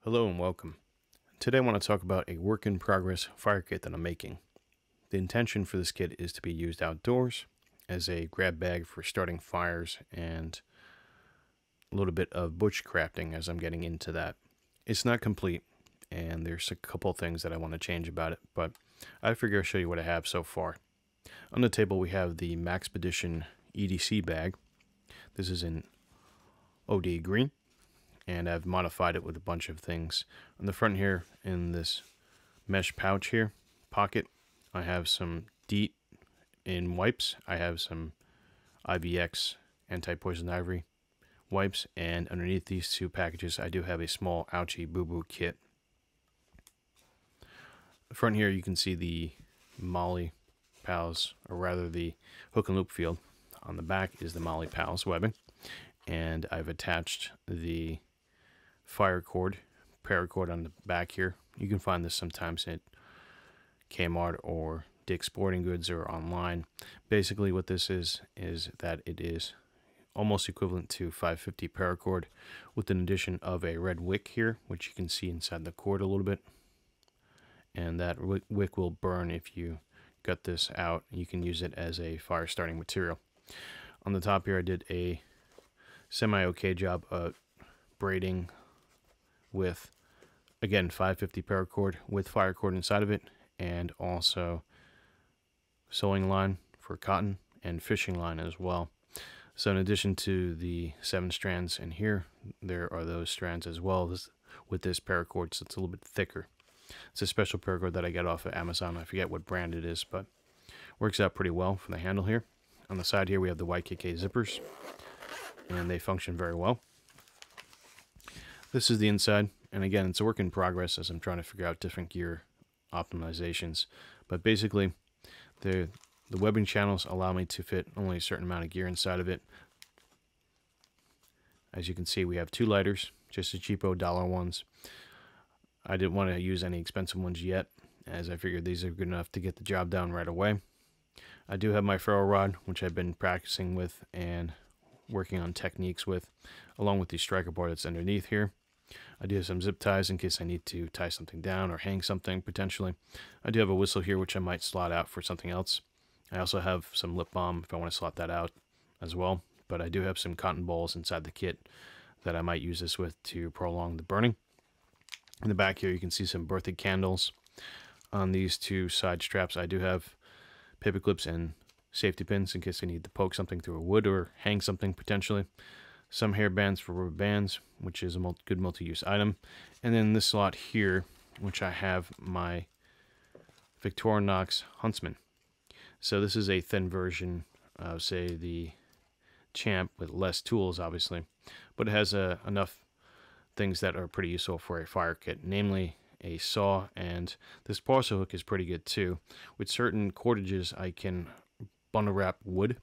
Hello and welcome. Today I want to talk about a work-in-progress fire kit that I'm making. The intention for this kit is to be used outdoors as a grab bag for starting fires and a little bit of bushcrafting as I'm getting into that. It's not complete and there's a couple things that I want to change about it, but I figure I'll show you what I have so far. On the table we have the Maxpedition EDC bag. This is in OD green, and I've modified it with a bunch of things. On the front here, in this mesh pouch here, pocket, I have some DEET in wipes. I have some IVX anti-poison ivory wipes, and underneath these two packages I do have a small ouchie boo-boo kit. The front here you can see the Molly Pals, or rather the hook and loop field. On the back is the Molly Pals webbing, and I've attached the fire cord, paracord on the back here. You can find this sometimes at Kmart or Dick's Sporting Goods or online. Basically what this is that it is almost equivalent to 550 paracord with an addition of a red wick here, which you can see inside the cord a little bit. And that wick will burn if you gut this out. You can use it as a fire starting material. On the top here I did a semi-okay job of braiding with, again, 550 paracord with fire cord inside of it, and also sewing line for cotton and fishing line as well. So in addition to the 7 strands in here, there are those strands as well with this paracord, so it's a little bit thicker. It's a special paracord that I got off of Amazon. I forget what brand it is, but works out pretty well for the handle here. On the side here we have the YKK zippers, and they function very well. This is the inside, and again, it's a work in progress as I'm trying to figure out different gear optimizations. But basically, the webbing channels allow me to fit only a certain amount of gear inside of it. As you can see, we have 2 lighters, just the cheapo dollar ones. I didn't want to use any expensive ones yet, as I figured these are good enough to get the job done right away. I do have my ferro rod, which I've been practicing with and working on techniques with, along with the striker bar that's underneath here. I do have some zip ties in case I need to tie something down or hang something potentially. I do have a whistle here which I might slot out for something else. I also have some lip balm if I want to slot that out as well, but I do have some cotton balls inside the kit that I might use this with to prolong the burning. In the back here you can see some birthday candles. On these 2 side straps I do have paper clips and safety pins in case I need to poke something through a wood or hang something potentially. Some hair bands for rubber bands, which is a good multi-use item. And then this slot here, which I have my Victorinox Huntsman. So this is a thin version of, say, the Champ with less tools, obviously. But it has enough things that are pretty useful for a fire kit, namely a saw, and this parcel hook is pretty good too. With certain cordages, I can bundle wrap wood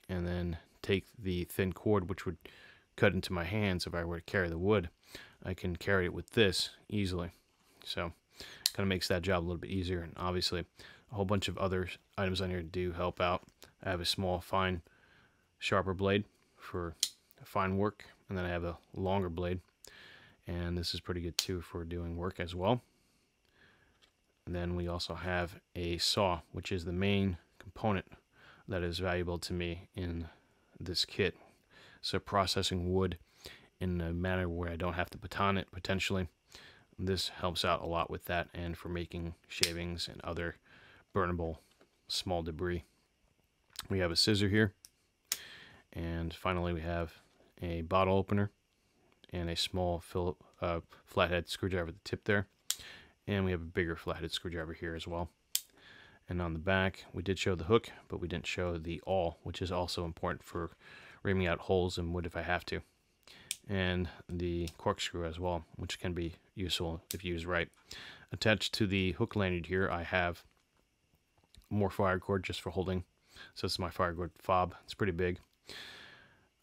and then take the thin cord, which would cut into my hands if I were to carry the wood. I can carry it with this easily, so kind of makes that job a little bit easier. And obviously a whole bunch of other items on here do help out. I have a small fine sharper blade for fine work, and then I have a longer blade, and this is pretty good too for doing work as well. And then we also have a saw, which is the main component that is valuable to me in this kit. So processing wood in a manner where I don't have to baton it potentially. This helps out a lot with that, and for making shavings and other burnable small debris. We have a scissor here, and finally we have a bottle opener and a small flathead screwdriver at the tip there, and we have a bigger flathead screwdriver here as well. And on the back we did show the hook, but we didn't show the awl, which is also important for reaming out holes in wood if I have to, and the corkscrew as well, which can be useful if used right. Attached to the hook lanyard here I have more fire cord just for holding, so this is my fire cord fob. It's pretty big.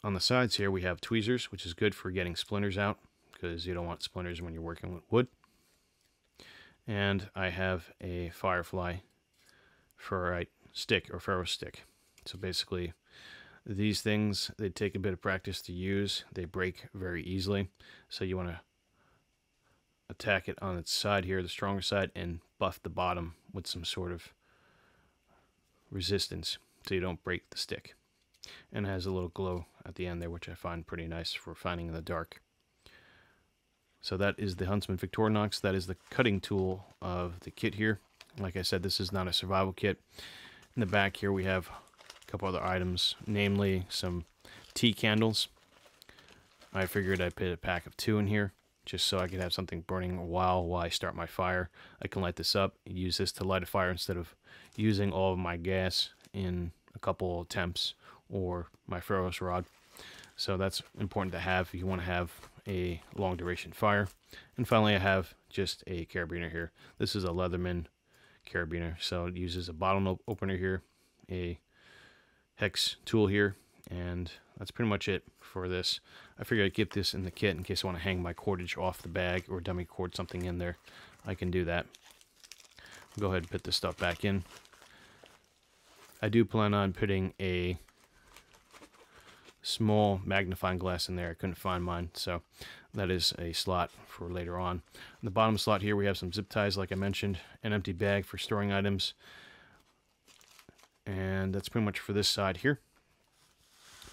On the sides here we have tweezers, which is good for getting splinters out because you don't want splinters when you're working with wood. And I have a firefly ferrite stick or ferro stick. So basically these things, they take a bit of practice to use. They break very easily, so you want to attack it on its side here, the stronger side, and buff the bottom with some sort of resistance so you don't break the stick. And it has a little glow at the end there, which I find pretty nice for finding in the dark. So that is the Huntsman Victorinox. That is the cutting tool of the kit here. Like I said, this is not a survival kit. In the back here we have a couple other items, namely some tea candles. I figured I'd put a pack of 2 in here, just so I could have something burning while I start my fire. I can light this up, use this to light a fire instead of using all of my gas in a couple attempts or my ferrous rod. So that's important to have if you want to have a long duration fire. And finally, I have just a carabiner here. This is a Leatherman carabiner, so it uses a bottle opener here, a hex tool here, and that's pretty much it for this. I figured I'd keep this in the kit in case I want to hang my cordage off the bag or dummy cord something in there. I can do that. I'll go ahead and put this stuff back in. I do plan on putting a small magnifying glass in there. I couldn't find mine, so that is a slot for later on. In the bottom slot here we have some zip ties, like I mentioned, an empty bag for storing items, and that's pretty much for this side here.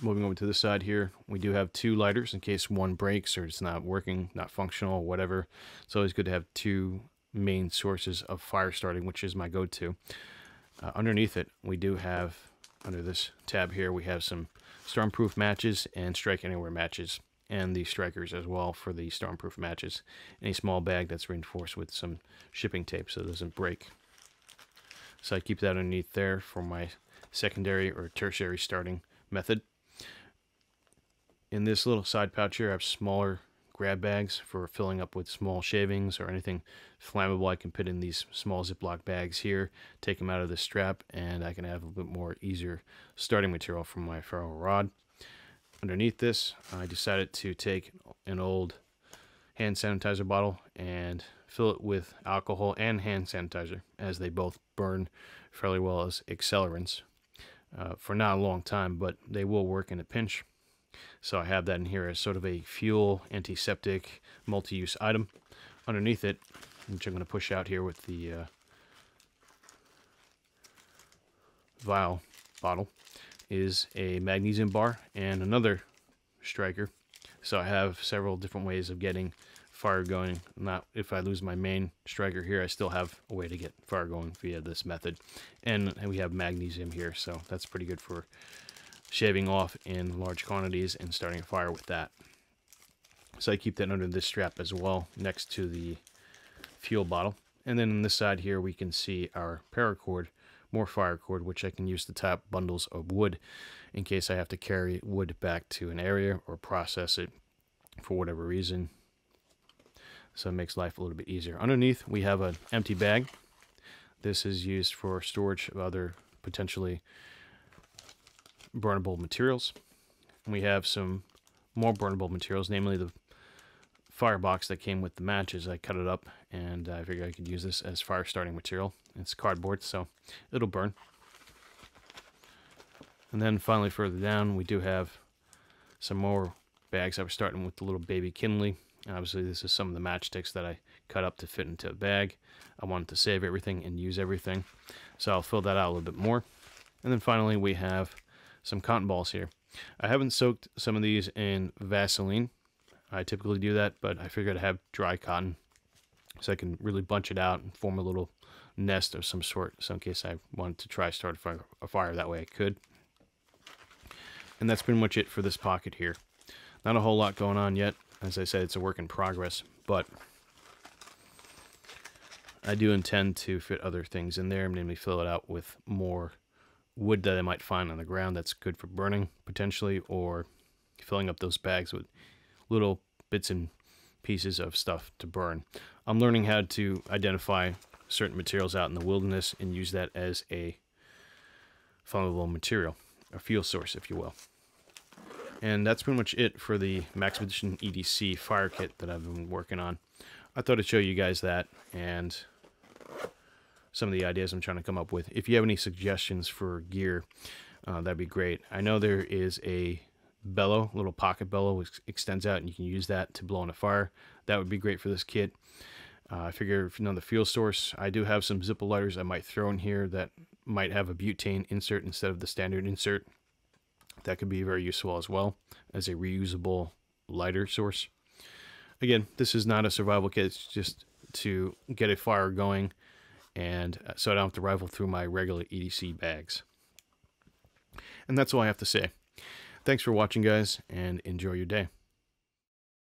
Moving over to this side here, we do have 2 lighters in case one breaks or it's not working, not functional, whatever. It's always good to have 2 main sources of fire starting, which is my go-to. Underneath it, we do have, under this tab here, we have some stormproof matches and strike anywhere matches, and the strikers as well for the stormproof matches, and a small bag that's reinforced with some shipping tape so it doesn't break. So I keep that underneath there for my secondary or tertiary starting method. In this little side pouch here, I have smaller grab bags for filling up with small shavings or anything flammable. I can put in these small Ziploc bags here, take them out of the strap, and I can have a bit more easier starting material from my ferro rod. Underneath this, I decided to take an old hand sanitizer bottle and fill it with alcohol and hand sanitizer, as they both burn fairly well as accelerants for not a long time, but they will work in a pinch. So I have that in here as sort of a fuel, antiseptic, multi-use item. Underneath it, which I'm going to push out here with the vial bottle, is a magnesium bar and another striker. So I have several different ways of getting fire going. Not if I lose my main striker here, I still have a way to get fire going via this method. And we have magnesium here, so that's pretty good for shaving off in large quantities and starting a fire with that. So I keep that under this strap as well, next to the fuel bottle. And then on this side here, we can see our paracord, more fire cord, which I can use to tie up bundles of wood in case I have to carry wood back to an area or process it for whatever reason. So it makes life a little bit easier. Underneath, we have an empty bag. This is used for storage of other potentially burnable materials. We have some more burnable materials, namely the firebox that came with the matches. I cut it up and I figured I could use this as fire starting material. It's cardboard, so it'll burn. And then finally further down, we do have some more bags. I was starting with the little baby Kinley. Obviously this is some of the matchsticks that I cut up to fit into a bag. I wanted to save everything and use everything, so I'll fill that out a little bit more. And then finally we have some cotton balls here. I haven't soaked some of these in Vaseline. I typically do that, but I figured I'd have dry cotton so I can really bunch it out and form a little nest of some sort. So in case I wanted to try start a fire that way, I could. And that's pretty much it for this pocket here. Not a whole lot going on yet. As I said, it's a work in progress, but I do intend to fit other things in there, namely fill it out with more wood that I might find on the ground that's good for burning potentially, or filling up those bags with little bits and pieces of stuff to burn. I'm learning how to identify certain materials out in the wilderness and use that as a flammable material, a fuel source if you will. And that's pretty much it for the Maxpedition EDC fire kit that I've been working on. I thought I'd show you guys that and some of the ideas I'm trying to come up with. If you have any suggestions for gear, that'd be great. I know there is a bellow, little pocket bellow, which extends out, and you can use that to blow on a fire. That would be great for this kit. I figure if another fuel source, I do have some Zippo lighters I might throw in here that might have a butane insert instead of the standard insert. That could be very useful as well as a reusable lighter source. Again, this is not a survival kit. It's just to get a fire going, and so I don't have to rifle through my regular EDC bags. And that's all I have to say. Thanks for watching, guys, and enjoy your day.